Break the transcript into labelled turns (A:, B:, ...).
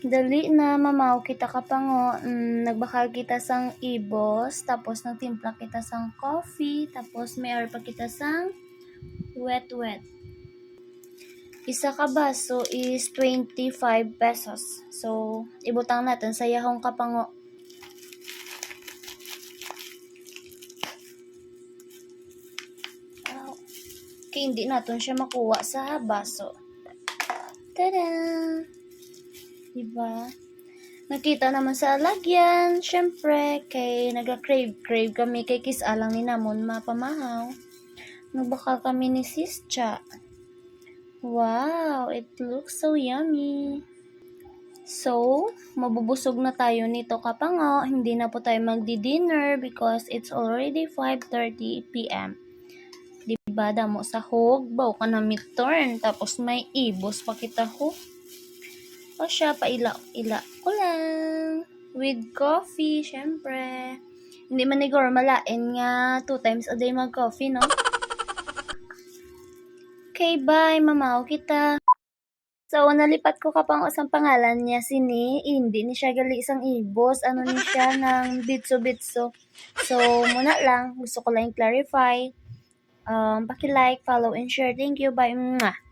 A: Dali na mamaw kita kapango, nagbakal kita sang ibos, tapos nagtimpla kita sang coffee, tapos may pa kita sang wet. Isa ka baso is 25 pesos. So, ibutang natin sa yahong kapango. Okay, hindi natin siya makuha sa baso. Tada! Diba? Nakita naman sa lagyan, syempre, kay naga-crave kami kay kisalang ni namon mapamahaw. Nagbaka kami ni Sis Cha. Wow, it looks so yummy. So, mabubusog na tayo nito kapango. Hindi na po tayo magdi-dinner because it's already 5:30 p.m. Diba, damo sa hog, baw ka na midturn, tapos may ibos pa kita ho. O siya, paila ko lang. With coffee, syempre. Hindi man nigor malain nga 2 times a day mag-coffee, no? Okay, bye, mamaw kita. So, nalipat ko kapang usang pangalan niya, hindi ni siya gali isang ibos, ano ni siya ng bitso. So, muna lang, gusto ko lang clarify. Paki-like, follow, and share. Thank you, bye. Mwah.